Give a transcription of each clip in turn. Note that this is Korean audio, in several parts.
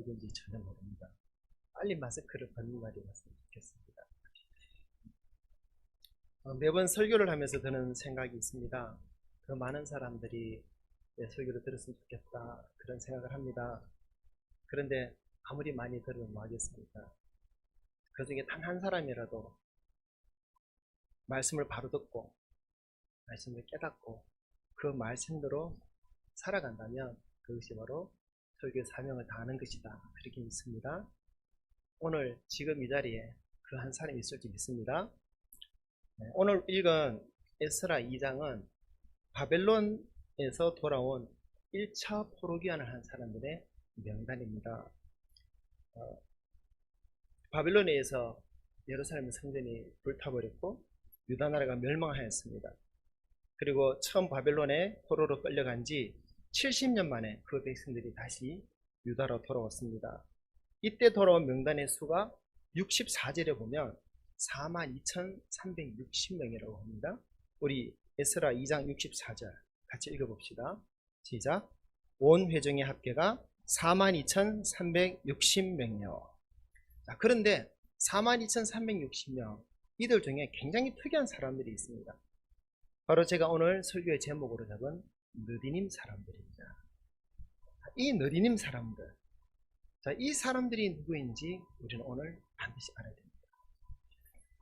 누구인지 전혀 모릅니다. 빨리 마스크를 벗는 날이 왔으면 좋겠습니다. 매번 설교를 하면서 드는 생각이 있습니다. 더 많은 사람들이 내 설교를 들었으면 좋겠다, 그런 생각을 합니다. 그런데 아무리 많이 들으면 뭐 하겠습니까? 그 중에 단 한 사람이라도 말씀을 바로 듣고 말씀을 깨닫고 그 말씀대로 살아간다면 그것이 바로 설교의 사명을 다하는 것이다, 그렇게 믿습니다. 오늘 지금 이 자리에 그 한 사람이 있을지 믿습니다. 오늘 읽은 에스라 2장은 바벨론에서 돌아온 1차 포로기환을 한 사람들의 명단입니다. 바벨론에 의해서 예루살렘 성전이 불타버렸고 유다 나라가 멸망하였습니다. 그리고 처음 바벨론에 포로로 끌려간 지 70년 만에 그 백성들이 다시 유다로 돌아왔습니다. 이때 돌아온 명단의 수가 64절에 보면 42,360명이라고 합니다. 우리 에스라 2장 64절 같이 읽어봅시다. 시작. 온 회중의 합계가 42,360명이요. 그런데 42,360명, 이들 중에 굉장히 특이한 사람들이 있습니다. 바로 제가 오늘 설교의 제목으로 잡은 느디님 사람들입니다. 이 느디님 사람들, 이 사람들이 누구인지 우리는 오늘 반드시 알아야 됩니다.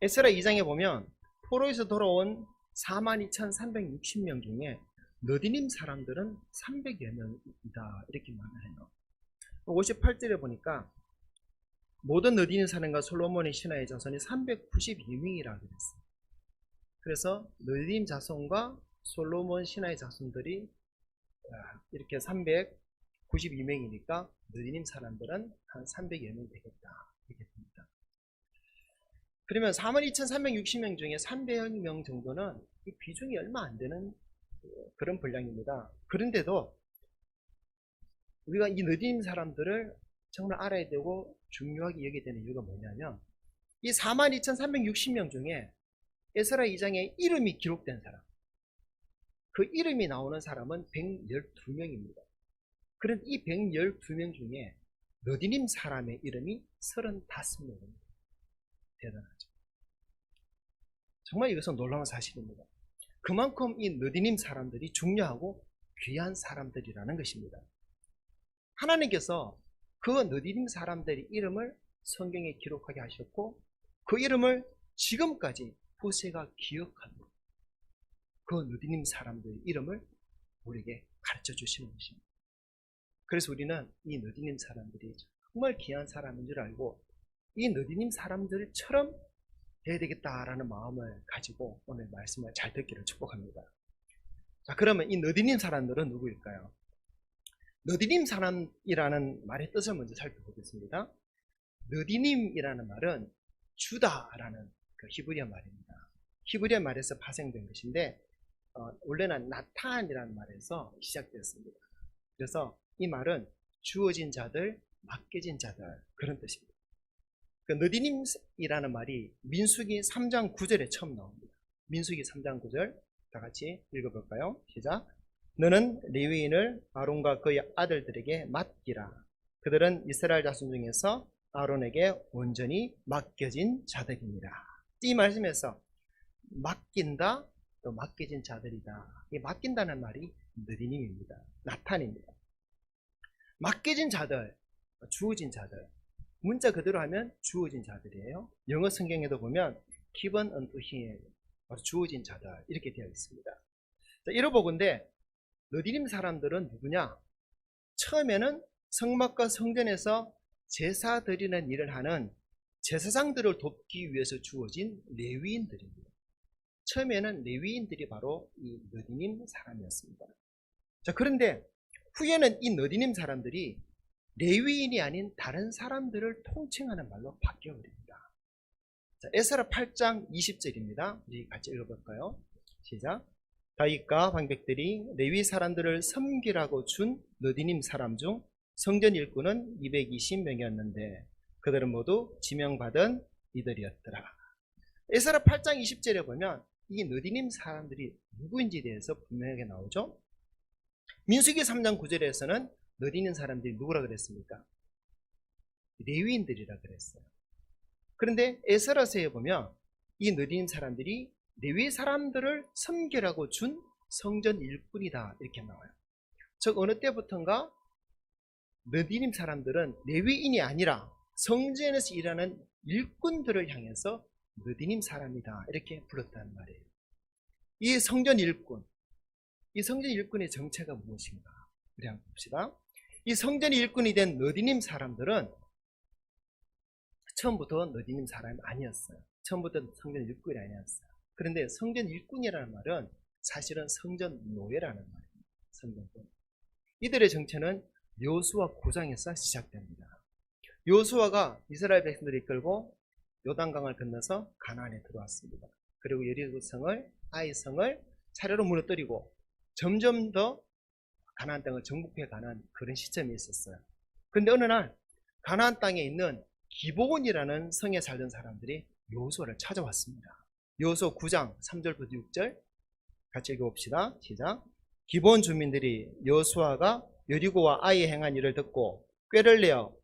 에스라 2장에 보면 포로에서 돌아온 42,360명 중에 느디님 사람들은 300여 명이다, 이렇게 말을 해요. 58절에 보니까 모든 느디님 사람과 솔로몬의 신하의 자손이 392명이라고 그랬어요. 그래서 느디님 자손과 솔로몬 신하의 자손들이 이렇게 392명이니까 느디님 사람들은 한 300여 명 되겠다, 이렇게 봅니다. 그러면 42,360명 중에 300명 정도는 이 비중이 얼마 안 되는 그런 분량입니다. 그런데도 우리가 이 느디님 사람들을 정말 알아야 되고 중요하게 여겨야 되는 이유가 뭐냐면, 이 42,360명 중에 에스라 2장에 이름이 기록된 사람, 그 이름이 나오는 사람은 112명입니다. 그런데 이 112명 중에 느디님 사람의 이름이 35명입니다. 대단하죠. 정말 이것은 놀라운 사실입니다. 그만큼 이 느디님 사람들이 중요하고 귀한 사람들이라는 것입니다. 하나님께서 그 느디님 사람들의 이름을 성경에 기록하게 하셨고 그 이름을 지금까지 후세가 기억하도록 그 느디님 사람들의 이름을 우리에게 가르쳐 주시는 것입니다. 그래서 우리는 이 느디님 사람들이 정말 귀한 사람인 줄 알고 이 느디님 사람들처럼 해야 되겠다라는 마음을 가지고 오늘 말씀을 잘 듣기를 축복합니다. 자, 그러면 이 느디님 사람들은 누구일까요? 느디님 사람이라는 말의 뜻을 먼저 살펴보겠습니다. 느디님이라는 말은 주다라는 그 히브리어 말입니다. 히브리어 말에서 파생된 것인데 원래는 나탄이라는 말에서 시작되었습니다. 그래서 이 말은 주어진 자들, 맡겨진 자들, 그런 뜻입니다. 그 느디님이라는 말이 민수기 3장 9절에 처음 나옵니다. 민수기 3장 9절 다 같이 읽어볼까요? 시작. 너는 레위인을 아론과 그의 아들들에게 맡기라. 그들은 이스라엘 자손 중에서 아론에게 온전히 맡겨진 자들입니다. 이 말씀에서 맡긴다, 또 맡겨진 자들이다. 이 맡긴다는 말이 느디님입니다. 나탄입니다. 맡겨진 자들, 주어진 자들. 문자 그대로 하면 주어진 자들이에요. 영어 성경에도 보면 given unto him, 주어진 자들, 이렇게 되어 있습니다. 자, 이러보건대 느디님 사람들은 누구냐? 처음에는 성막과 성전에서 제사 드리는 일을 하는 제사장들을 돕기 위해서 주어진 레위인들입니다. 처음에는 레위인들이 바로 이 느디님 사람이었습니다. 자, 그런데 후에는 이 느디님 사람들이 레위인이 아닌 다른 사람들을 통칭하는 말로 바뀌어버립니다. 자, 에스라 8장 20절입니다. 우리 같이 읽어볼까요? 시작. 다윗과 방백들이 레위 사람들을 섬기라고 준 느디님 사람 중 성전 일꾼은 220명이었는데 그들은 모두 지명받은 이들이었더라. 에스라 8장 20절에 보면 이 느디님 사람들이 누구인지에 대해서 분명하게 나오죠. 민수기 3장 9절에서는 느디님 사람들이 누구라 그랬습니까? 레위인들이라 그랬어요. 그런데 에스라서에 보면 이 느디님 사람들이 레위 사람들을 섬기라고 준 성전 일꾼이다 이렇게 나와요. 즉 어느 때부턴가 느디님 사람들은 레위인이 아니라 성전에서 일하는 일꾼들을 향해서 느디님 사람이다 이렇게 불렀다는 말이에요. 이 성전 일꾼의 정체가 무엇인가? 우리 한번 봅시다. 이 성전 일꾼이 된 느디님 사람들은 처음부터 느디님 사람이 아니었어요. 처음부터 성전 일꾼이 아니었어요. 그런데 성전 일꾼이라는 말은 사실은 성전 노예라는 말이에요. 성전 노예. 이들의 정체는 여호수아 9장에서 시작됩니다. 여호수아가 이스라엘 백성들을 이끌고 요단강을 건너서 가나안에 들어왔습니다. 그리고 여리고 성을, 아이 성을 차례로 무너뜨리고 점점 더 가나안 땅을 정복해 가는 그런 시점이 있었어요. 그런데 어느 날 가나안 땅에 있는 기브온이라는 성에 살던 사람들이 여호수아를 찾아왔습니다. 여호수아 9장 3절부터 6절 같이 읽어봅시다. 시작. 기브온 주민들이 여호수아가 여리고와 아이에 행한 일을 듣고 꾀를 내어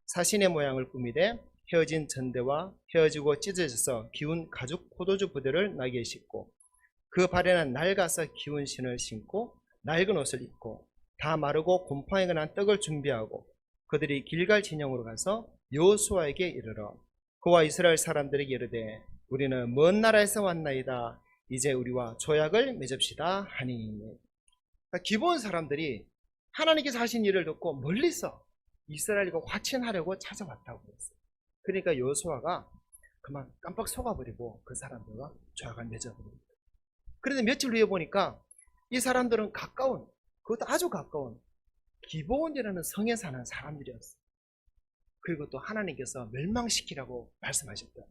사신의 모양을 꾸미되 헤어진 전대와 헤어지고 찢어져서 기운 가죽 포도주 부대를 나귀에 싣고 그 발에는 낡아서 기운 신을 신고 낡은 옷을 입고 다 마르고 곰팡이가 난 떡을 준비하고 그들이 길갈 진영으로 가서 여호수아에게 이르러 그와 이스라엘 사람들에게 이르되 우리는 먼 나라에서 왔나이다. 이제 우리와 조약을 맺읍시다 하니. 그러니까 기브온 사람들이 하나님께서 하신 일을 듣고 멀리서 이스라엘과 화친하려고 찾아왔다고 했어요. 그러니까 여호수아가 그만 깜빡 속아버리고 그 사람들과 조약을 맺어버립니다. 그런데 며칠 후에 보니까 이 사람들은 가까운, 그것도 아주 가까운 기브온이라는 성에 사는 사람들이었어요. 그리고 또 하나님께서 멸망시키라고 말씀하셨던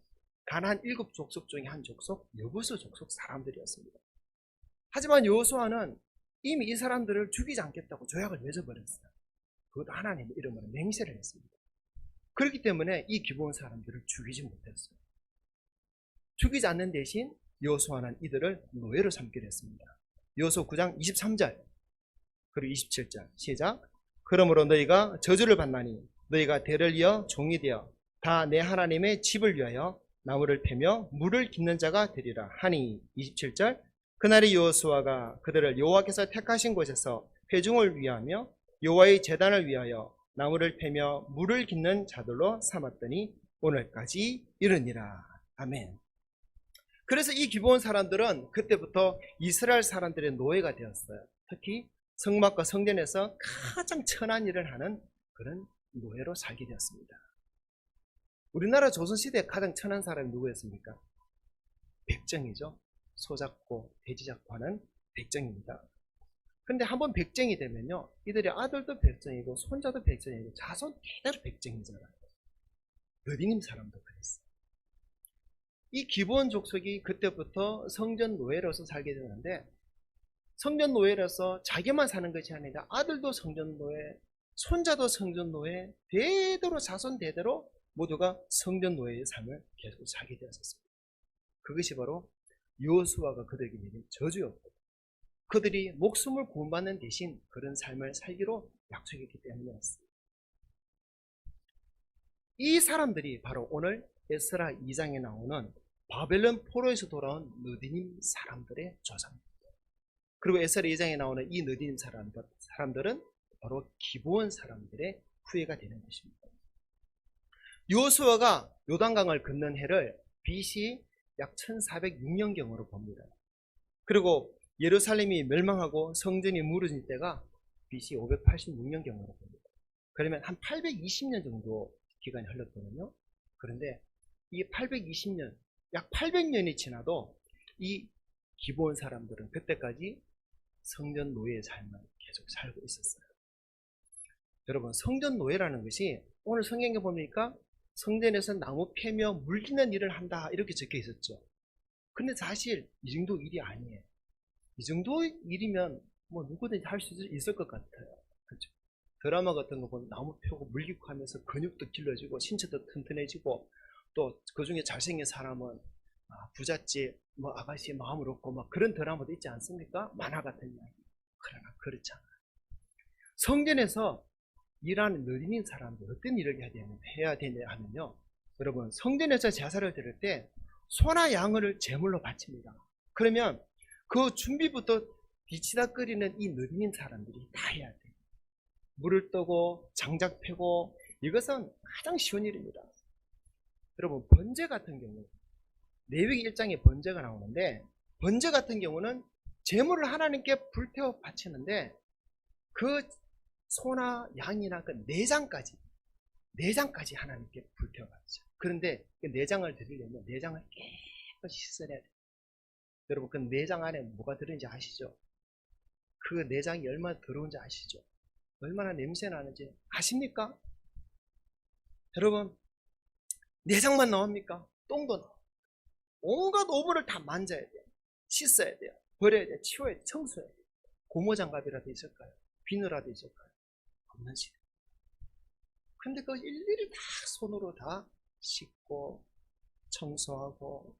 가나안 7 족속 중에 한 족속 여부수 족속 사람들이었습니다. 하지만 여호수아는 이미 이 사람들을 죽이지 않겠다고 조약을 맺어버렸어요. 그것도 하나님의 이름으로 맹세를 했습니다. 그렇기 때문에 이 기브온 사람들을 죽이지 못했어요. 죽이지 않는 대신 여호수아는 이들을 노예로 삼기로 했습니다. 여호수아 9장 23절 그리고 27절 시작. 그러므로 너희가 저주를 받나니 너희가 대를 이어 종이 되어 다 내 하나님의 집을 위하여 나무를 패며 물을 깃는 자가 되리라 하니. 27절 그날의 여호수아가 그들을 여호와께서 택하신 곳에서 회중을 위하며 여호와의 제단을 위하여 나무를 패며 물을 깃는 자들로 삼았더니 오늘까지 이르니라. 아멘. 그래서 이 기브온 사람들은 그때부터 이스라엘 사람들의 노예가 되었어요. 특히 성막과 성전에서 가장 천한 일을 하는 그런 노예로 살게 되었습니다. 우리나라 조선시대에 가장 천한 사람이 누구였습니까? 백정이죠. 소잡고 돼지 잡고 하는 백정입니다. 근데 한번 백정이 되면요, 이들의 아들도 백정이고 손자도 백정이고 자손 대대로 백정이잖아요. 느디님 사람도 그랬어요. 이 기브온 족속이 그때부터 성전 노예로서 살게 되는데, 성전 노예로서 자기만 사는 것이 아니라 아들도 성전 노예, 손자도 성전 노예, 대대로 자손 대대로 모두가 성전 노예의 삶을 계속 살게 되었습니다. 그것이 바로 여호수아가 그들에게 내린 저주였고, 그들이 목숨을 구원받는 대신 그런 삶을 살기로 약속했기 때문이었습니다. 이 사람들이 바로 오늘 에스라 2장에 나오는 바벨론 포로에서 돌아온 느디님 사람들의 조상입니다. 그리고 에스라 2장에 나오는 이 느디님 사람들은 바로 기브온 사람들의 후예가 되는 것입니다. 여호수아가 요단강을 건넌 해를 BC 약 1406년경으로 봅니다. 그리고 예루살렘이 멸망하고 성전이 무너진 때가 BC 586년경으로 봅니다. 그러면 한 820년 정도 기간이 흘렀거든요. 그런데 이 820년, 약 800년이 지나도 이 기브온 사람들은 그때까지 성전 노예의 삶을 계속 살고 있었어요. 여러분, 성전 노예라는 것이 오늘 성경에 보니까 성전에서 나무 패며 물 깃는 일을 한다 이렇게 적혀 있었죠. 근데 사실 이 정도 일이 아니에요. 이 정도 일이면 뭐 누구든지 할 수 있을 것 같아요. 그렇죠? 드라마 같은 거 보면 나무 펴고 물 깃고 하면서 근육도 길러지고 신체도 튼튼해지고, 또 그 중에 잘생긴 사람은 부잣집 뭐 아가씨의 마음을 얻고 막 그런 드라마도 있지 않습니까? 만화 같은 이야기. 그러나 그렇지 않아요. 성전에서 일하는 느린 사람들 어떤 일을 해야 되냐 하면요. 여러분, 성전에서 제사를 드릴 때 소나 양을 제물로 바칩니다. 그러면 그 준비부터 뒤치다 끓이는 이 느린 사람들이 다 해야 돼요. 물을 뜨고 장작 패고, 이것은 가장 쉬운 일입니다. 여러분, 번제 같은 경우, 레위기 1장에 번제가 나오는데, 번제 같은 경우는 제물을 하나님께 불태워 바치는데, 그 소나 양이나 그 내장까지 하나님께 불태워 바치죠. 그런데 그 내장을 드리려면 내장을 깨끗이 씻어내야 돼요. 여러분, 그 내장 안에 뭐가 들어있는지 아시죠? 그 내장이 얼마나 더러운지 아시죠? 얼마나 냄새 나는지 아십니까? 여러분, 내장만 나옵니까? 똥도 나와. 온갖 오물을 다 만져야 돼요. 씻어야 돼요. 버려야 돼요. 치워야 돼요. 청소해야 돼요. 고무장갑이라도 있을까요? 비누라도 있을까요? 없는 시대. 근데 그걸 일일이 다 손으로 다 씻고 청소하고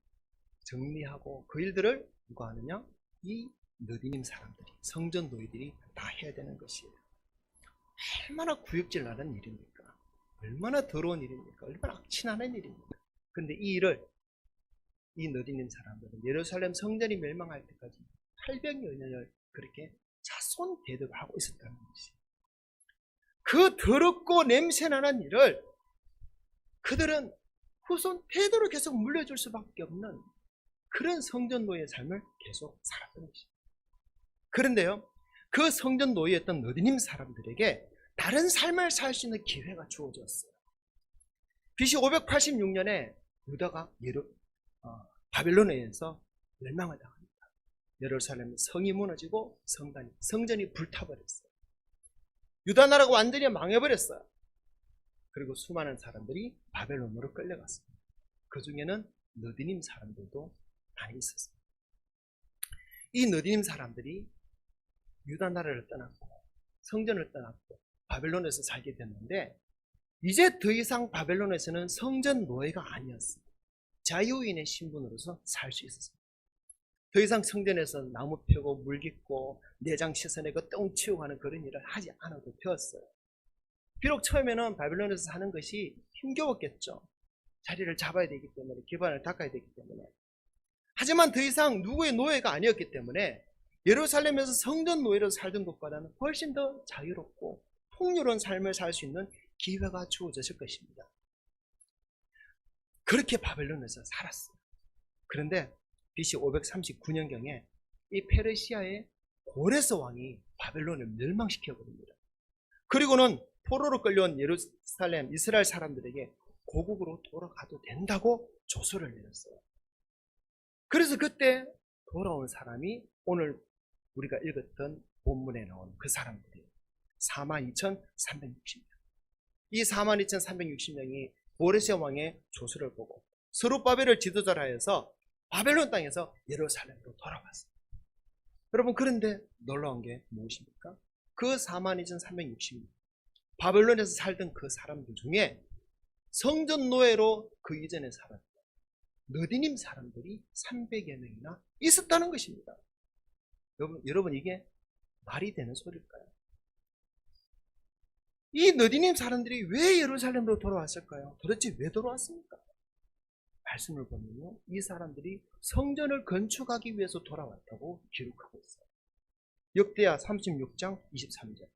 정리하고, 그 일들을 누가 하느냐? 이 느디님 사람들이, 성전 노예들이 다 해야 되는 것이에요. 얼마나 구역질 나는 일입니까? 얼마나 더러운 일입니까? 얼마나 악취나는 일입니까? 근데 이 일을 이 느디님 사람들은 예루살렘 성전이 멸망할 때까지 800여 년을 그렇게 자손 대접을 하고 있었다는 것이, 그 더럽고 냄새나는 일을 그들은 후손 태도로 계속 물려줄 수밖에 없는 그런 성전 노예의 삶을 계속 살았던 것입니다. 그런데요, 그 성전 노예였던 느디님 사람들에게 다른 삶을 살 수 있는 기회가 주어졌어요. BC 586년에 유다가 바벨론에 의해서 멸망을 당합니다. 예루살렘 성이 무너지고 성전이 불타버렸어요. 유다 나라가 완전히 망해버렸어요. 그리고 수많은 사람들이 바벨론으로 끌려갔습니다. 그 중에는 느디님 사람들도 많이 있었습니다. 이 느디님 사람들이 유다 나라를 떠났고 성전을 떠났고 바벨론에서 살게 됐는데, 이제 더 이상 바벨론에서는 성전 노예가 아니었어요. 자유인의 신분으로서 살 수 있었습니다. 더 이상 성전에서 나무 펴고 물 깃고 내장 씻어내고 똥 치우고 하는 그런 일을 하지 않아도 되었어요. 비록 처음에는 바벨론에서 사는 것이 힘겨웠겠죠. 자리를 잡아야 되기 때문에, 기반을 닦아야 되기 때문에. 하지만 더 이상 누구의 노예가 아니었기 때문에 예루살렘에서 성전 노예로 살던 것보다는 훨씬 더 자유롭고 풍요로운 삶을 살 수 있는 기회가 주어졌을 것입니다. 그렇게 바벨론에서 살았어요. 그런데 BC 539년경에 이 페르시아의 고레스 왕이 바벨론을 멸망시켜버립니다. 그리고는 포로로 끌려온 예루살렘 이스라엘 사람들에게 고국으로 돌아가도 된다고 조서를 내렸어요. 그래서 그때 돌아온 사람이 오늘 우리가 읽었던 본문에 나온 그 사람들이에요. 42,360명. 이 42,360명이 고레스 왕의 조서를 보고 스룹바벨을 지도자로 하여서 바벨론 땅에서 예루살렘으로 돌아왔어요. 여러분, 그런데 놀라운 게 무엇입니까? 그 42,360명, 바벨론에서 살던 그 사람들 중에 성전 노예로 그 이전에 살았던 느디님 사람들이 300여 명이나 있었다는 것입니다. 여러분, 이게 말이 되는 소리일까요? 이 느디님 사람들이 왜 예루살렘으로 돌아왔을까요? 도대체 왜 돌아왔습니까? 말씀을 보면요, 이 사람들이 성전을 건축하기 위해서 돌아왔다고 기록하고 있어요. 역대하 36장 23절.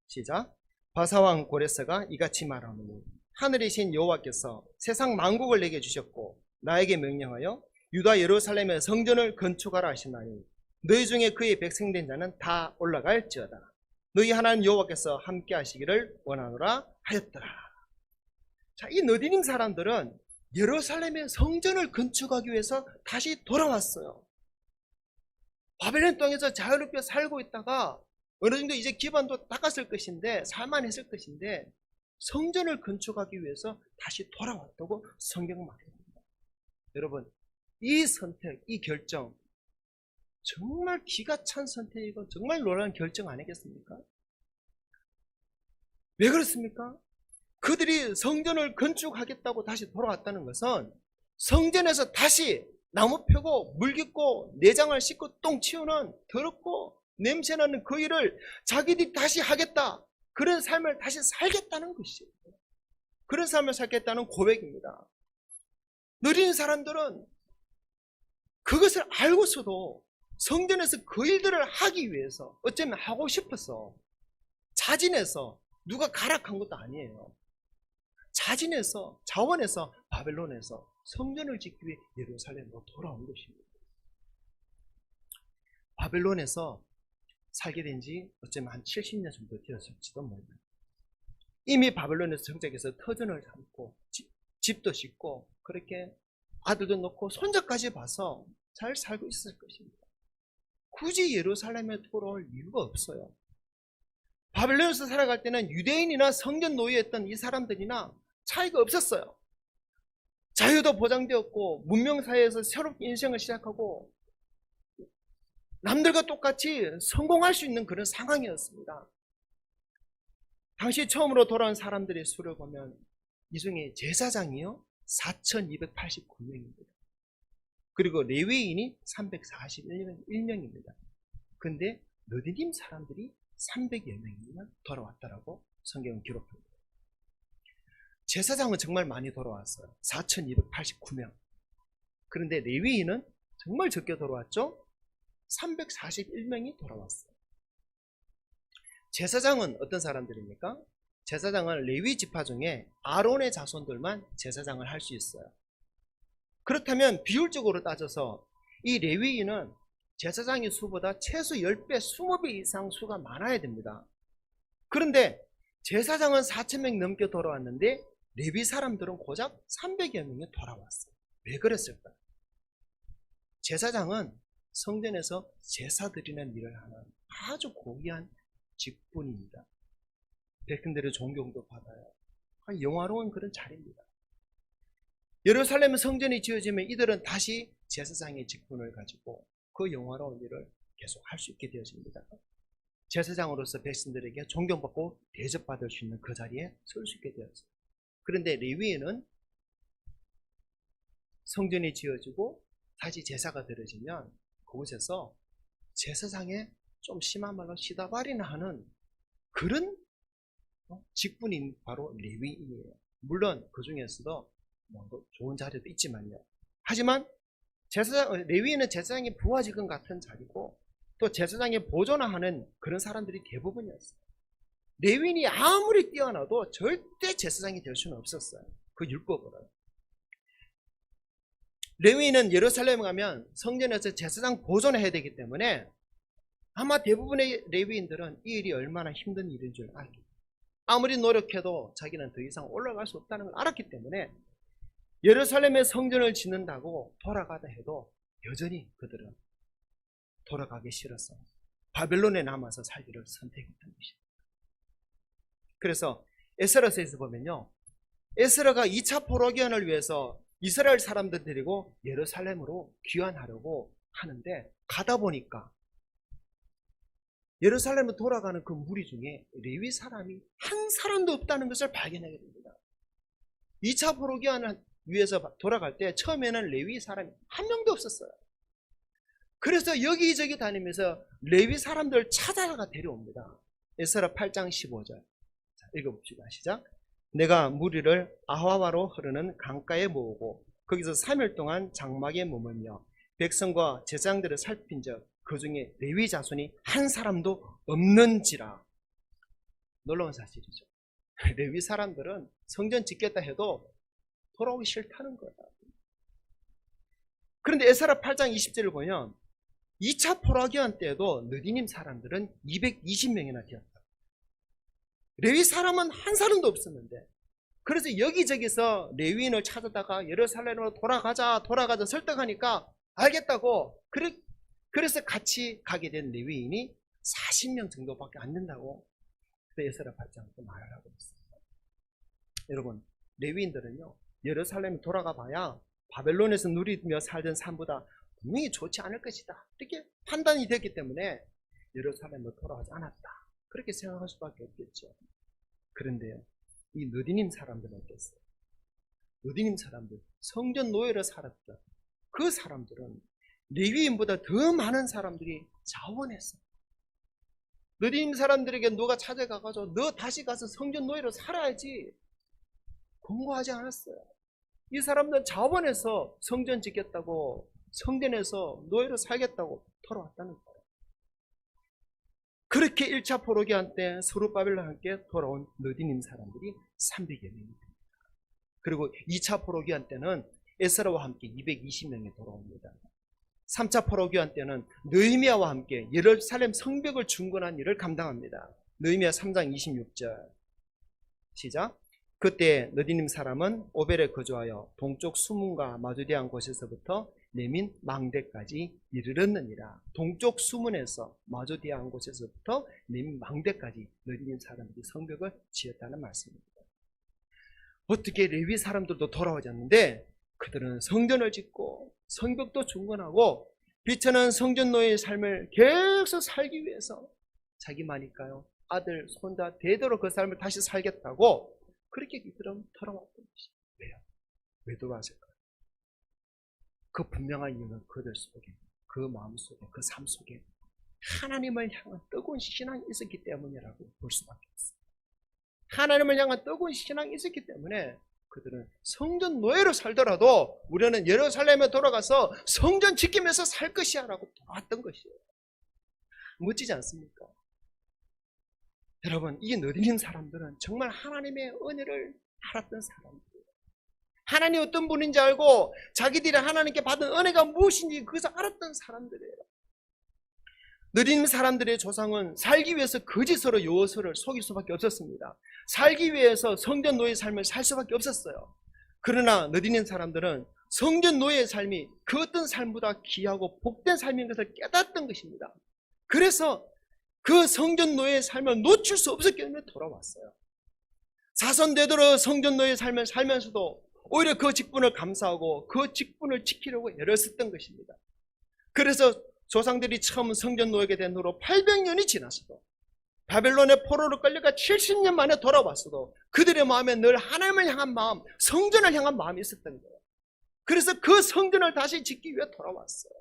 시작. 바사왕 고레스가 이같이 말하노니 하늘이신 여호와께서 세상 만국을 내게 주셨고 나에게 명령하여 유다 예루살렘의 성전을 건축하라 하시나니 너희 중에 그의 백성된 자는 다 올라갈지어다. 너희 하나님 여호와께서 함께 하시기를 원하노라 하였더라. 자, 이 느디님 사람들은 예루살렘의 성전을 건축하기 위해서 다시 돌아왔어요. 바벨론 땅에서 자유롭게 살고 있다가 어느 정도 이제 기반도 닦았을 것인데, 살만했을 것인데, 성전을 건축하기 위해서 다시 돌아왔다고 성경 말입니다. 여러분, 이 선택, 이 결정, 정말 기가 찬 선택이고 정말 놀라운 결정 아니겠습니까? 왜 그렇습니까? 그들이 성전을 건축하겠다고 다시 돌아왔다는 것은 성전에서 다시 나무 펴고 물 깃고 내장을 씻고 똥 치우는 더럽고 냄새나는 그 일을 자기들이 다시 하겠다. 그런 삶을 다시 살겠다는 것이에요. 그런 삶을 살겠다는 고백입니다. 느린 사람들은 그것을 알고서도 성전에서 그 일들을 하기 위해서 어쩌면 하고 싶어서 자진해서 누가 가락한 것도 아니에요. 자진해서 자원해서 바벨론에서 성전을 짓기 위해 예루살렘으로 돌아온 것입니다. 바벨론에서 살게 된 지 어쩌면 한 70년 정도 되었을지도 모릅니다. 이미 바벨론에서 정착해서 터전을 삼고 집도 짓고 그렇게 아들도 놓고 손자까지 봐서 잘 살고 있을 것입니다. 굳이 예루살렘에 돌아올 이유가 없어요. 바벨론에서 살아갈 때는 유대인이나 성전 노예였던 이 사람들이나 차이가 없었어요. 자유도 보장되었고 문명사회에서 새롭게 인생을 시작하고 남들과 똑같이 성공할 수 있는 그런 상황이었습니다. 당시 처음으로 돌아온 사람들의 수를 보면 이 중에 제사장이요 4,289명입니다. 그리고 레위인이 341명입니다. 근데 느디님 사람들이 300여 명이나 돌아왔다라고 성경은 기록합니다. 제사장은 정말 많이 돌아왔어요. 4,289명. 그런데 레위인은 정말 적게 돌아왔죠? 341명이 돌아왔어요. 제사장은 어떤 사람들입니까? 제사장은 레위 지파 중에 아론의 자손들만 제사장을 할 수 있어요. 그렇다면 비율적으로 따져서 이 레위인은 제사장의 수보다 최소 10배, 20배 이상 수가 많아야 됩니다. 그런데 제사장은 4,000명 넘게 돌아왔는데 레위 사람들은 고작 300여 명이 돌아왔어요. 왜 그랬을까? 제사장은 성전에서 제사 드리는 일을 하는 아주 고귀한 직분입니다. 백성들의 존경도 받아요. 영화로운 그런 자리입니다. 예루살렘 성전이 지어지면 이들은 다시 제사장의 직분을 가지고 그 영화로운 일을 계속 할 수 있게 되어집니다. 제사장으로서 백성들에게 존경받고 대접받을 수 있는 그 자리에 설 수 있게 되었어요. 그런데 레위인은 성전이 지어지고 다시 제사가 드려지면 그곳에서 제사장의 좀 심한 말로 시다발이나 하는 그런 직분인 바로 레위인이에요. 물론 그 중에서도 좋은 자리도 있지만요. 하지만 레위인은 제사장의 부하직원 같은 자리고 또 제사장의 보조나 하는 그런 사람들이 대부분이었어요. 레위인이 아무리 뛰어나도 절대 제사장이 될 수는 없었어요. 그 율법으로는. 레위인은 예루살렘에 가면 성전에서 제사장 보존을 해야 되기 때문에 아마 대부분의 레위인들은 이 일이 얼마나 힘든 일인 줄 알고 아무리 노력해도 자기는 더 이상 올라갈 수 없다는 걸 알았기 때문에 예루살렘에 성전을 짓는다고 돌아가다 해도 여전히 그들은 돌아가기 싫어서 바벨론에 남아서 살기를 선택했던 것입니다. 그래서 에스라서에서 보면요, 에스라가 2차 포로기한을 위해서 이스라엘 사람들 데리고 예루살렘으로 귀환하려고 하는데 가다 보니까 예루살렘에 돌아가는 그 무리 중에 레위 사람이 한 사람도 없다는 것을 발견하게 됩니다. 2차 포로기한을 위해서 돌아갈 때 처음에는 레위 사람이 한 명도 없었어요. 그래서 여기저기 다니면서 레위 사람들을 찾아가 데려옵니다. 에스라 8장 15절. 자, 읽어봅시다. 시작. 내가 무리를 아하와로 흐르는 강가에 모으고 거기서 3일 동안 장막에 머물며 백성과 제사장들을 살핀적 그 중에 레위 자손이 한 사람도 없는지라. 놀라운 사실이죠. 레위 사람들은 성전 짓겠다 해도 돌아오기 싫다는 거다. 그런데 에스라 8장 20절을 보면 2차 포로기한 때에도 느디님 사람들은 220명이나 되었다. 레위 사람은 한 사람도 없었는데 그래서 여기저기서 레위인을 찾아다가 예루살렘으로 돌아가자 설득하니까 알겠다고 그래서 같이 가게 된 레위인이 40명 정도밖에 안 된다고 에스라 8장에서 말을 하고 있습니다. 여러분, 레위인들은요 예루살렘에 돌아가 봐야 바벨론에서 누리며 살던 삶보다 분명히 좋지 않을 것이다 이렇게 판단이 됐기 때문에 예루살렘으로 돌아가지 않았다 그렇게 생각할 수밖에 없겠죠. 그런데요 이 느디님 사람들은 어땠어요? 느디님 사람들 성전 노예로 살았던 그 사람들은 레위인보다 더 많은 사람들이 자원했어요. 느디님 사람들에게 누가 찾아가가지고 너 다시 가서 성전 노예로 살아야지 권고하지 않았어요. 이 사람들은 자원해서 성전 짓겠다고, 성전에서 노예로 살겠다고 돌아왔다는 거예요. 그렇게 1차 포로기한 때 스룹바벨과 함께 돌아온 느디님 사람들이 300여 명이 됩니다. 그리고 2차 포로기한 때는 에스라와 함께 220명이 돌아옵니다. 3차 포로기한 때는 느헤미야와 함께 예루살렘 성벽을 중건한 일을 감당합니다. 느헤미야 3장 26절 시작. 그때 느디님 사람은 오벨에 거주하여 동쪽 수문과 마주대한 곳에서부터 내민 망대까지 이르렀느니라. 동쪽 수문에서 마주대한 곳에서부터 내민 망대까지 느디님 사람들이 성벽을 지었다는 말씀입니다. 어떻게 레위 사람들도 돌아오지 않는데 그들은 성전을 짓고 성벽도 중건하고 비천한 성전 노예의 삶을 계속 살기 위해서 자기만일까요? 아들, 손자 대대로 그 삶을 다시 살겠다고 그렇게 이들은 돌아왔던 것이에요. 왜요? 왜 돌아왔을까요? 그 분명한 이유는 그들 속에, 그 마음 속에, 그 삶 속에 하나님을 향한 뜨거운 신앙이 있었기 때문이라고 볼 수밖에 없어요. 하나님을 향한 뜨거운 신앙이 있었기 때문에 그들은 성전 노예로 살더라도 우리는 예루살렘에 돌아가서 성전 지키면서 살 것이야 라고 돌아왔던 것이에요. 멋지지 않습니까? 여러분, 이 느디님 사람들은 정말 하나님의 은혜를 알았던 사람들이에요. 하나님이 어떤 분인지 알고 자기들이 하나님께 받은 은혜가 무엇인지 그것을 알았던 사람들이에요. 느디님 사람들의 조상은 살기 위해서 거짓으로 여호수아를 속일 수밖에 없었습니다. 살기 위해서 성전 노예 삶을 살 수밖에 없었어요. 그러나 느디님 사람들은 성전 노예의 삶이 그 어떤 삶보다 귀하고 복된 삶인 것을 깨닫던 것입니다. 그래서 그 성전 노예의 삶을 놓칠 수 없었기 때문에 돌아왔어요. 자손되도록 성전 노예의 삶을 살면서도 오히려 그 직분을 감사하고 그 직분을 지키려고 애를 썼던 것입니다. 그래서 조상들이 처음 성전 노예가 된 후로 800년이 지났어도 바벨론의 포로로 끌려가 70년 만에 돌아왔어도 그들의 마음에 늘 하나님을 향한 마음, 성전을 향한 마음이 있었던 거예요. 그래서 그 성전을 다시 짓기 위해 돌아왔어요.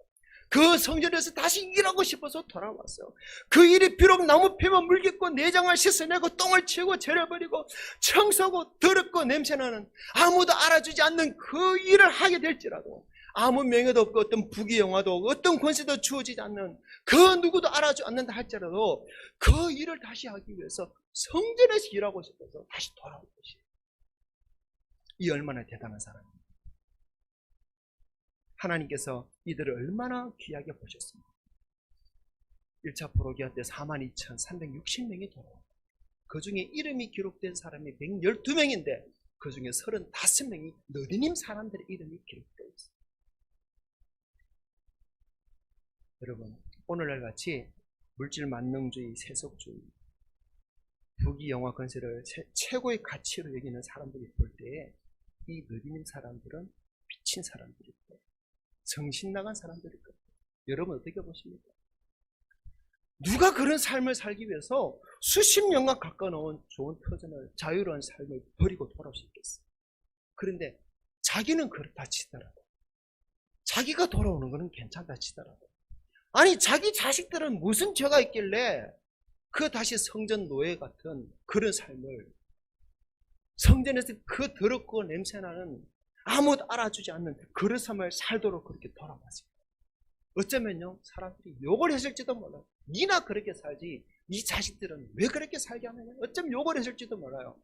그 성전에서 다시 일하고 싶어서 돌아왔어요. 그 일이 비록 나무 펴면 물겠고 내장을 씻어내고 똥을 치우고 죄를 버리고 청소하고 더럽고 냄새나는 아무도 알아주지 않는 그 일을 하게 될지라도 아무 명예도 없고 어떤 부귀영화도 없고 어떤 권세도 주어지지 않는 그 누구도 알아주지 않는다 할지라도 그 일을 다시 하기 위해서 성전에서 일하고 싶어서 다시 돌아온 것이에요. 이 얼마나 대단한 사람입니다. 하나님께서 이들을 얼마나 귀하게 보셨습니까? 1차 포로기한 때 42,360명이 돌아왔고 그 중에 이름이 기록된 사람이 112명인데 그 중에 35명이 느디님 사람들의 이름이 기록되어 있습니다. 여러분, 오늘날 같이 물질 만능주의, 세속주의, 부귀영화 권세를 최고의 가치로 여기는 사람들이 볼 때에 이 느디님 사람들은 미친 사람들일 거예요. 정신 나간 사람들일 거예요. 여러분 어떻게 보십니까? 누가 그런 삶을 살기 위해서 수십 년간 가까워온 좋은 터전을, 자유로운 삶을 버리고 돌아올 수 있겠어요? 그런데 자기는 그렇다 치더라도, 자기가 돌아오는 것은 괜찮다 치더라도, 아니 자기 자식들은 무슨 죄가 있길래 그 다시 성전 노예 같은 그런 삶을, 성전에서 그 더럽고 냄새나는 아무도 알아주지 않는 그런 삶을 살도록 그렇게 돌아왔어요. 어쩌면요 사람들이 욕을 했을지도 몰라요. 니나 그렇게 살지 이 자식들은 왜 그렇게 살게 하느냐, 어쩌면 욕을 했을지도 몰라요.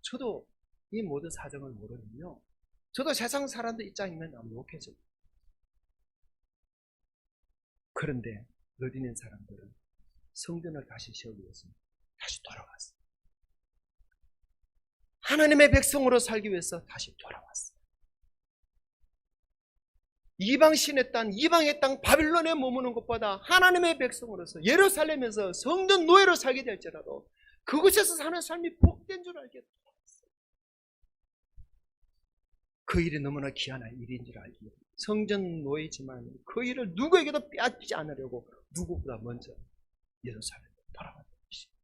저도 이 모든 사정을 모르면요 저도 세상 사람들 입장이면 너무 욕해져. 그런데 느디는 사람들은 성전을 다시 세우기 위해서 다시 돌아왔어요. 하나님의 백성으로 살기 위해서 다시 돌아왔어요. 이방신의 땅, 이방의 땅 바빌론에 머무는 것보다 하나님의 백성으로서 예루살렘에서 성전 노예로 살게 될지라도 그곳에서 사는 삶이 복된 줄 알게 돌아왔어요. 그 일이 너무나 귀한 일인 줄 알기에 성전 노예지만 그 일을 누구에게도 빼앗기지 않으려고 누구보다 먼저 예루살렘에 돌아왔던 것입니다.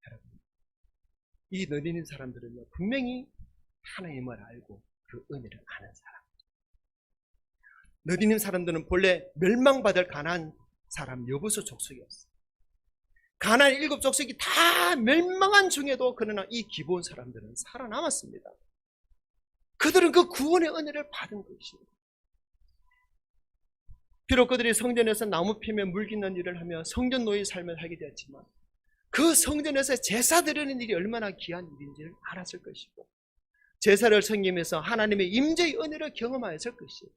여러분, 이 느리는 사람들은요 분명히 하나님을 알고 그 은혜를 아는 사람. 느리는 사람들은 본래 멸망받을 가난한 사람 여부수 족속이었어요. 가나안 7족속이 다 멸망한 중에도 그러나 이 기브온 사람들은 살아남았습니다. 그들은 그 구원의 은혜를 받은 것입니다. 비록 그들이 성전에서 나무 피며 물 깃는 일을 하며 성전 노예 삶을 하게 되었지만 그 성전에서 제사 드리는 일이 얼마나 귀한 일인지를 알았을 것이고 제사를 섬기면서 하나님의 임재의 은혜를 경험하였을 것이에요.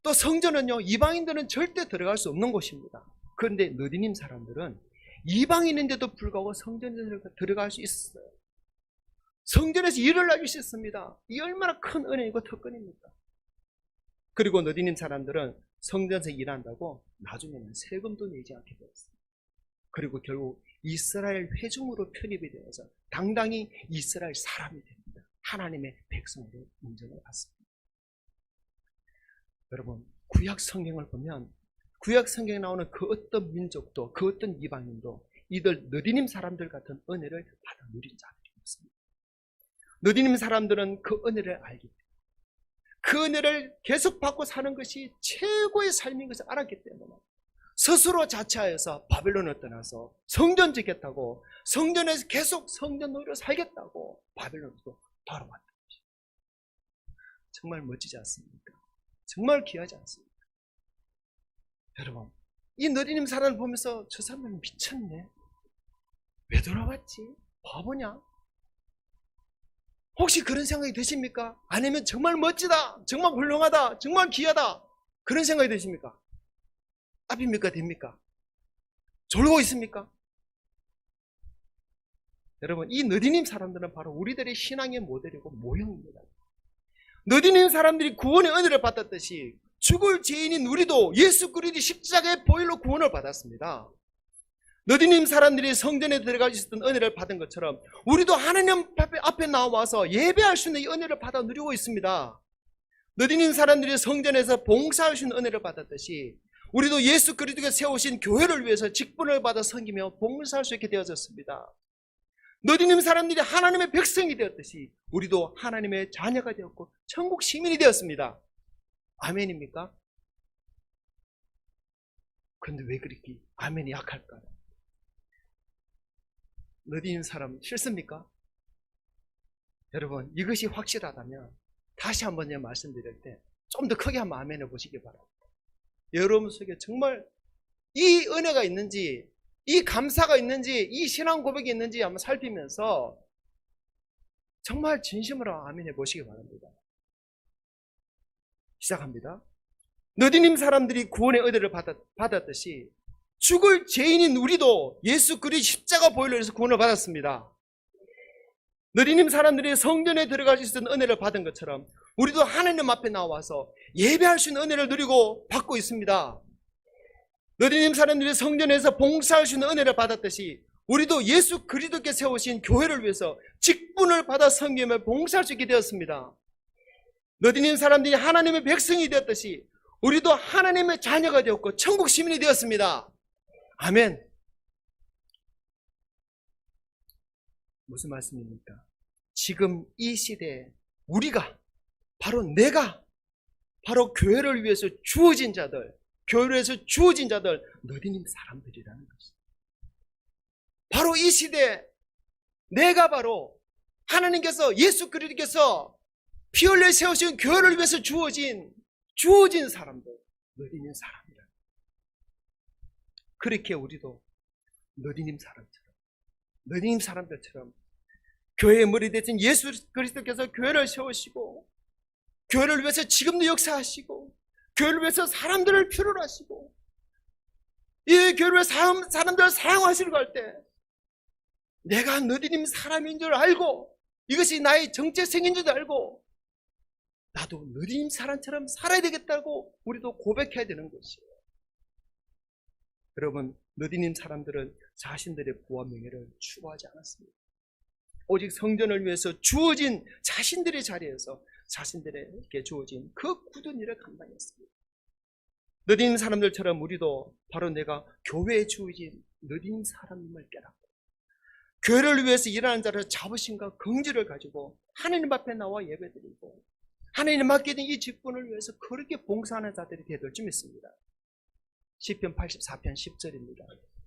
또 성전은요, 이방인들은 절대 들어갈 수 없는 곳입니다. 그런데 느디님 사람들은 이방인인데도 불구하고 성전에 들어갈 수 있어요. 성전에서 일을 할 수 있습니다. 이 얼마나 큰 은혜이고 특권입니까? 그리고 느디님 사람들은 성전에서 일한다고 나중에는 세금도 내지 않게 되었어요. 그리고 결국 이스라엘 회중으로 편입이 되어서 당당히 이스라엘 사람이 됩니다. 하나님의 백성으로 인정을 받습니다. 여러분, 구약 성경을 보면 구약 성경에 나오는 그 어떤 민족도 그 어떤 이방인도 이들 느디님 사람들 같은 은혜를 받아 누린 자들이 없습니다. 느디님 사람들은 그 은혜를 알기 때문에 그 은혜를 계속 받고 사는 것이 최고의 삶인 것을 알았기 때문에 스스로 자처하여서 바벨론을 떠나서 성전 짓겠다고 성전에서 계속 성전 노예로 살겠다고 바벨론으로 돌아왔던 것입니다. 정말 멋지지 않습니까? 정말 귀하지 않습니까? 여러분, 이 느디님 사람을 보면서 저 사람은 미쳤네. 왜 돌아왔지? 바보냐? 혹시 그런 생각이 드십니까? 아니면 정말 멋지다, 정말 훌륭하다, 정말 귀하다 그런 생각이 드십니까? 앞입니까? 됩니까? 졸고 있습니까? 여러분, 이 느디님 사람들은 바로 우리들의 신앙의 모델이고 모형입니다. 느디님 사람들이 구원의 은혜를 받았듯이 죽을 죄인인 우리도 예수 그리스도의 십자가의 보혈로 구원을 받았습니다. 느디님 사람들이 성전에 들어갈 수 있었던 은혜를 받은 것처럼 우리도 하나님 앞에 나와서 예배할 수 있는 이 은혜를 받아 누리고 있습니다. 느디님 사람들이 성전에서 봉사할 수 있는 은혜를 받았듯이 우리도 예수 그리스도가 세우신 교회를 위해서 직분을 받아 섬기며 봉사할 수 있게 되어졌습니다. 느디님 사람들이 하나님의 백성이 되었듯이 우리도 하나님의 자녀가 되었고 천국 시민이 되었습니다. 아멘입니까? 그런데 왜 그렇게 아멘이 약할까요? 느디님 사람 싫습니까? 여러분, 이것이 확실하다면 다시 한번 제가 말씀드릴 때 좀 더 크게 한번 아멘해 보시기 바랍니다. 여러분 속에 정말 이 은혜가 있는지, 이 감사가 있는지, 이 신앙 고백이 있는지 한번 살피면서 정말 진심으로 아멘해 보시기 바랍니다. 시작합니다. 느디님 사람들이 구원의 은혜를 받았듯이 죽을 죄인인 우리도 예수 그리스도 십자가 보혈로 해서 구원을 받았습니다. 느디님 사람들이 성전에 들어갈 수 있는 은혜를 받은 것처럼 우리도 하나님 앞에 나와서 예배할 수 있는 은혜를 누리고 받고 있습니다. 느디님 사람들이 성전에서 봉사할 수 있는 은혜를 받았듯이 우리도 예수 그리스도께 세우신 교회를 위해서 직분을 받아 섬기며 봉사할 수 있게 되었습니다. 느디님 사람들이 하나님의 백성이 되었듯이 우리도 하나님의 자녀가 되었고 천국 시민이 되었습니다. 아멘. 무슨 말씀입니까? 지금 이 시대에 우리가 바로 내가 바로 교회를 위해서 주어진 자들, 교회를 위해서 주어진 자들 느디님 사람들이라는 것입니다. 바로 이 시대에 내가 바로 하나님께서 예수 그리스도께서 피 흘려 세우신 교회를 위해서 주어진 사람들, 느디님 사람이라. 그렇게 우리도 느디님 사람들처럼 교회의 머리 대신 예수 그리스도께서 교회를 세우시고 교회를 위해서 지금도 역사하시고 교회를 위해서 사람들을 필요로 하시고 이 교회를 위해서 사람들을 사용하시려고 할 때 내가 느디님 사람인 줄 알고 이것이 나의 정체성인 줄 알고 나도 느디님 사람처럼 살아야 되겠다고 우리도 고백해야 되는 것이에요. 여러분, 느디님 사람들은 자신들의 부와 명예를 추구하지 않았습니다. 오직 성전을 위해서 주어진 자신들의 자리에서 자신들에게 주어진 그 굳은 일을 감당했습니다. 느디님 사람들처럼 우리도 바로 내가 교회에 주어진 느디님 사람임을 깨닫고 교회를 위해서 일하는 자를 자부심과 긍지를 가지고 하나님 앞에 나와 예배드리고 하나님 맡겨진 이 직분을 위해서 그렇게 봉사하는 자들이 되어들 줄 믿습니다. 시편 84편 10절입니다.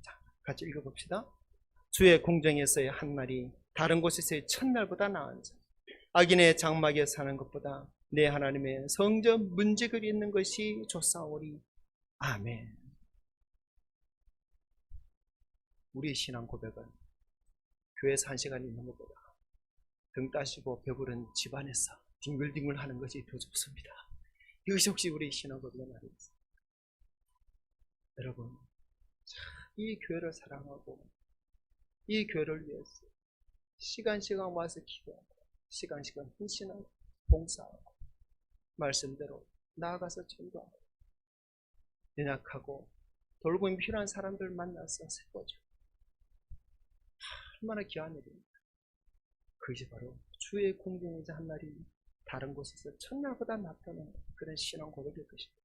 자, 같이 읽어봅시다. 주의 공정에서의 한 날이 다른 곳에서의 첫날보다 나은지 악인의 장막에 사는 것보다 내 하나님의 성전 문지글이 있는 것이 좋사오리. 아멘. 우리의 신앙 고백은 교회에서 1시간 있는 것보다 등 따시고 배부른 집안에서 뒹굴뒹굴 하는 것이 더 좋습니다. 이것이 혹시 우리의 신앙 고백은 아니겠습니까? 여러분, 이 교회를 사랑하고 이 교회를 위해서 시간 와서 기도하고 시간 헌신하고 봉사하고 말씀대로 나아가서 전도하고 연약하고 돌봄이 필요한 사람들 만나서 세워줘. 얼마나 귀한 일입니까? 그것이 바로 주의 공경이자 한 날이 다른 곳에서 첫날보다 낫다는 그런 신앙 고백일 것입니다.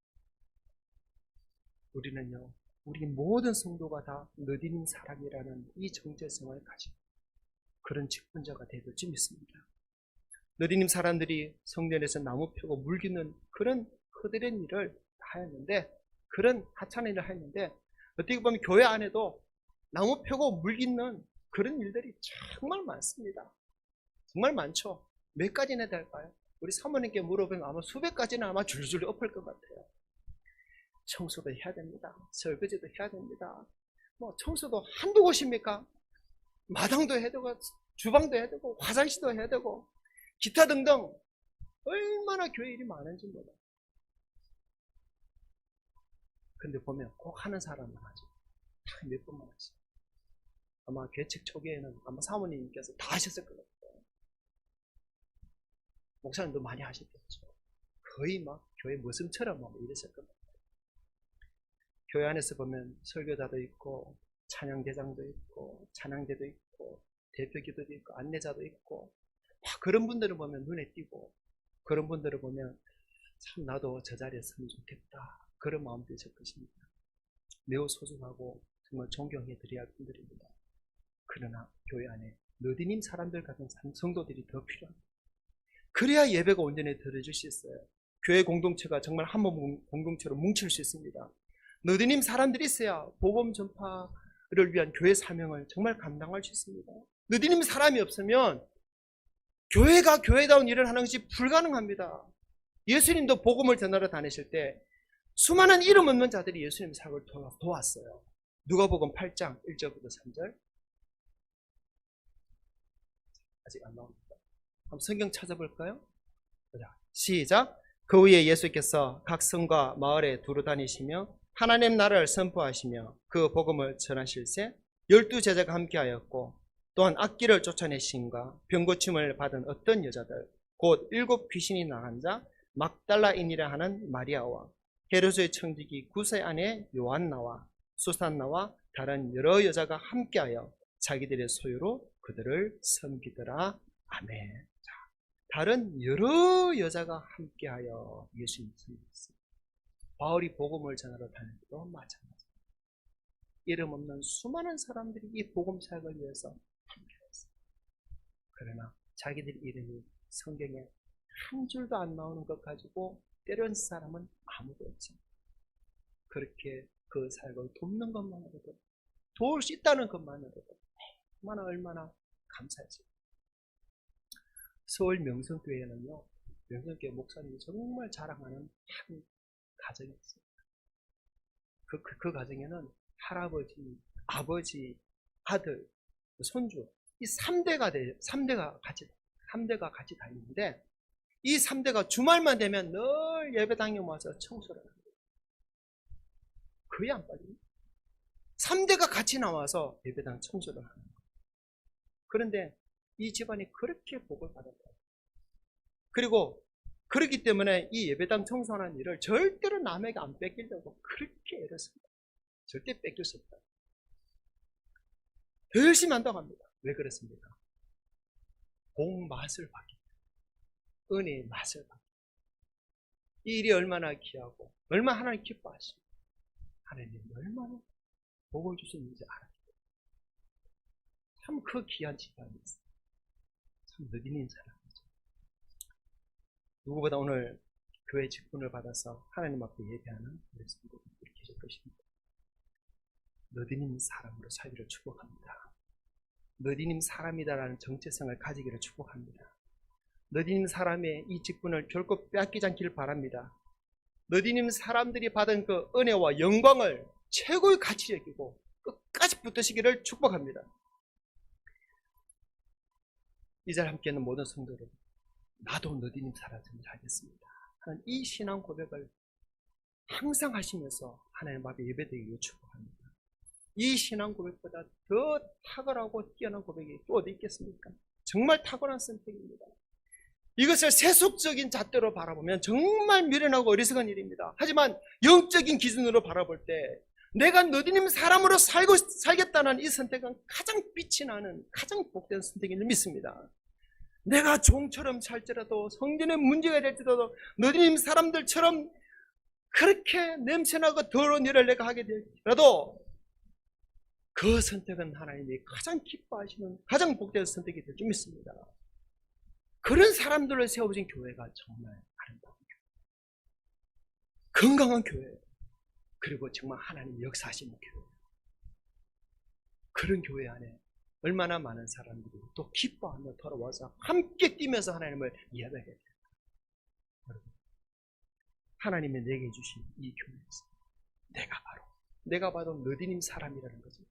우리는요, 우리 모든 성도가 다 너디님 사람이라는 이 정체성을 가지고 그런 직분자가 되었지 믿습니다. 너디님 사람들이 성전에서 나무 펴고 물기는 그런 그들의 일을 하였는데, 그런 하찮은 일을 했는데, 어떻게 보면 교회 안에도 나무 펴고 물기는 그런 일들이 정말 많습니다. 정말 많죠. 몇 가지나 될까요? 우리 사모님께 물어보면 아마 수백 가지는 아마 줄줄 엎을 것 같아요. 청소도 해야 됩니다. 설거지도 해야 됩니다. 뭐 청소도 한두 곳입니까? 마당도 해야 되고 주방도 해야 되고 화장실도 해야 되고 기타 등등 얼마나 교회 일이 많은지 몰라요. 근데 보면 꼭 하는 사람은 하죠. 몇 번만 하죠. 아마 개척 초기에는 아마 사모님께서 다 하셨을 것 같아요. 목사님도 많이 하셨겠죠. 거의 막 교회 모습처럼 막 이랬을 것 같아요. 교회 안에서 보면 설교자도 있고 찬양대장도 있고 찬양대도 있고 대표기도도 있고 안내자도 있고 그런 분들을 보면 눈에 띄고 그런 분들을 보면 참 나도 저 자리에 서면 좋겠다 그런 마음도 있을 것입니다. 매우 소중하고 정말 존경해 드려야 할 분들입니다. 그러나 교회 안에 너디님 사람들 같은 성도들이 더 필요합니다. 그래야 예배가 온전히 드려질 수 있어요. 교회 공동체가 정말 한 몸 공동체로 뭉칠 수 있습니다. 너디님 사람들이 있어야 복음 전파를 위한 교회 사명을 정말 감당할 수 있습니다. 너디님 사람이 없으면 교회가 교회다운 일을 하는 것이 불가능합니다. 예수님도 복음을 전하러 다니실 때 수많은 이름 없는 자들이 예수님 사역을 도왔어요. 누가복음 8장 1절부터 3절. 아직 안 나옵니다. 한번 성경 찾아볼까요? 시작. 그 후에 예수께서 각 성과 마을에 두루 다니시며 하나님 나라를 선포하시며 그 복음을 전하실세 12제자가 함께하였고 또한 악기를 쫓아내신과 병고침을 받은 어떤 여자들 곧 7 귀신이 나간 자 막달라인이라 하는 마리아와 헤로스의 청지기 9세 아내 요한나와 수산나와 다른 여러 여자가 함께하여 자기들의 소유로 그들을 섬기더라. 아멘. 자, 다른 여러 여자가 함께하여 예수님을 섬겼습니다. 바울이 복음을 전하러 다닐 때도 마찬가지입니다. 이름 없는 수많은 사람들이 이 복음 사역을 위해서 함께했습니다. 그러나 자기들 이름이 성경에 한 줄도 안 나오는 것 가지고 때려온 사람은 아무도 없습니다. 그렇게 그 사역을 돕는 것만으로도 도울 수 있다는 것만으로도 얼마나 감사했습니다. 서울 명성교회는요, 명성교회 목사님이 정말 자랑하는 한 가정이 있습니다. 그 가정에는 할아버지, 아버지, 아들, 손주 이 3대가 같이 다니는데 이 3대가 주말만 되면 늘 예배당에 와서 청소를 합니다. 거의 안 빠집니다. 3대가 같이 나와서 예배당 청소를 하는 거예요. 그런데 이 집안이 그렇게 복을 받았다. 그리고 그렇기 때문에 이 예배당 청소하는 일을 절대로 남에게 안 뺏기려고 그렇게 애를 씁니다. 절대 뺏길 수 없다. 더 열심히 한다고 합니다. 왜 그렇습니까? 복 맛을 받기 때문에. 은혜의 맛을 받기 때문에. 이 일이 얼마나 귀하고 얼마나 하나님 기뻐하시고 하나님 얼마나 복을 주시는지 알았기 때문에. 참 그 귀한 집안이었어요. 참 느리는 사람이죠. 누구보다 오늘 교회 직분을 받아서 하나님 앞에 예배하는 우리 성도들이 계실 것입니다. 너디님 사람으로 살기를 축복합니다. 너디님 사람이다라는 정체성을 가지기를 축복합니다. 너디님 사람의 이 직분을 결코 빼앗기지 않기를 바랍니다. 너디님 사람들이 받은 그 은혜와 영광을 최고의 가치 여기고 끝까지 붙드시기를 축복합니다. 이 자리에 함께 있는 모든 성도들, 나도 너디님 사람을 하겠습니다 하는 이 신앙 고백을 항상 하시면서 하나님 앞에 예배드리기를 축복합니다. 이 신앙 고백보다 더 탁월하고 뛰어난 고백이 또 어디 있겠습니까? 정말 탁월한 선택입니다. 이것을 세속적인 잣대로 바라보면 정말 미련하고 어리석은 일입니다. 하지만 영적인 기준으로 바라볼 때 내가 너디님 사람으로 살겠다는 이 선택은 가장 빛이 나는 가장 복된 선택인 줄 믿습니다. 내가 종처럼 살지라도 성전에 문제가 될지라도 너디님 사람들처럼 그렇게 냄새나고 더러운 일을 내가 하게 될지라도 그 선택은 하나님이 가장 기뻐하시는 가장 복된 선택이 될 줄 믿습니다. 그런 사람들을 세워진 교회가 정말 아름다운 교회, 건강한 교회, 그리고 정말 하나님이 역사하시는 교회. 그런 교회 안에 얼마나 많은 사람들이 또 기뻐하며 돌아와서 함께 뛰면서 하나님을 예배해야 됩니다. 여러분, 하나님이 내게 주신 이 교회에서 내가 바로 너디님 사람이라는 것을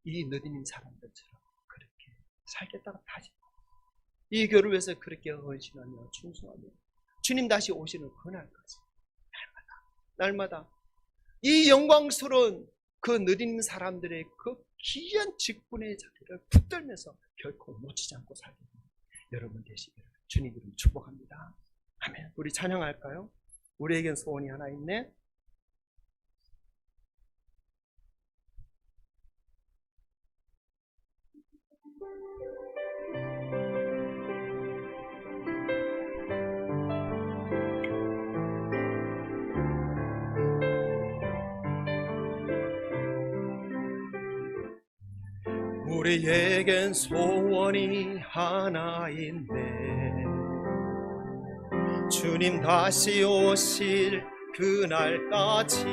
이 너디님 사람들처럼 그렇게 살겠다고 다시 이 교회를 위해서 그렇게 헌신하며 충성하며 주님 다시 오시는 그날까지 날마다 이 영광스러운 그 너디님 사람들의 그 귀한 직분의 자리를 붙들면서 결코 놓치지 않고 살게 됩니다. 여러분 되시기를 주님 이름 축복합니다. 아멘. 우리 찬양할까요? 우리에겐 소원이 하나 있네. 우리에겐 소원이 하나 있네. 주님 다시 오실 그날까지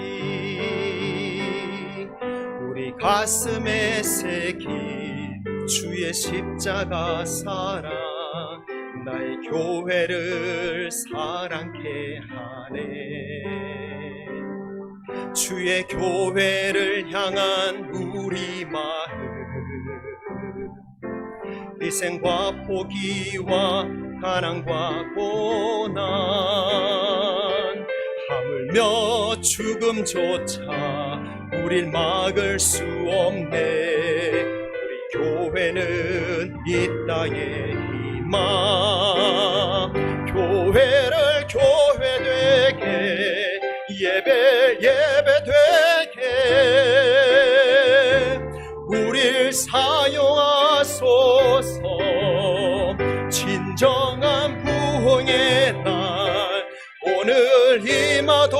우리 가슴에 새긴 주의 십자가 사랑 나의 교회를 사랑케 하네. 주의 교회를 향한 우리 마음 희생과 포기와 가난과 고난 하물며 죽음조차 우릴 막을 수 없네. 우리 교회는 이 땅의 희망 교회를 교회되게 예배 예배되게 우릴 사용하소서. 진정한 부흥의 날 오늘 임하도록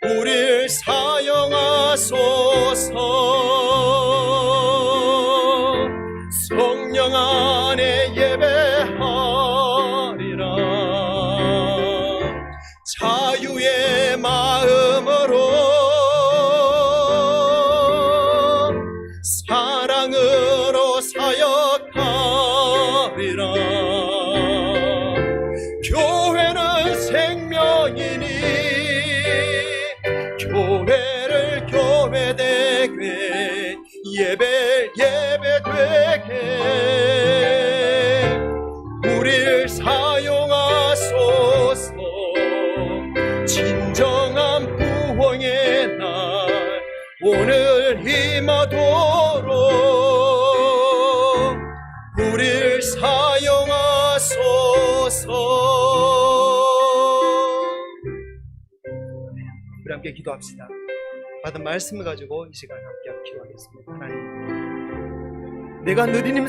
우릴 사용하소서. 성령 안에 예배하리라. 자유의 마음으로 사랑으로 사역하리라. 교회는 생명이니 교회를 교회되게 예배 예배되게 우릴 사용하소서. 진정한 부흥의 날 오늘 임하도록 우릴 사용하소서. 우리 함께 기도합시다. 받은 말씀을 가지고 이 시간 함께 기도하겠습니다. 하나님, 내가 너희님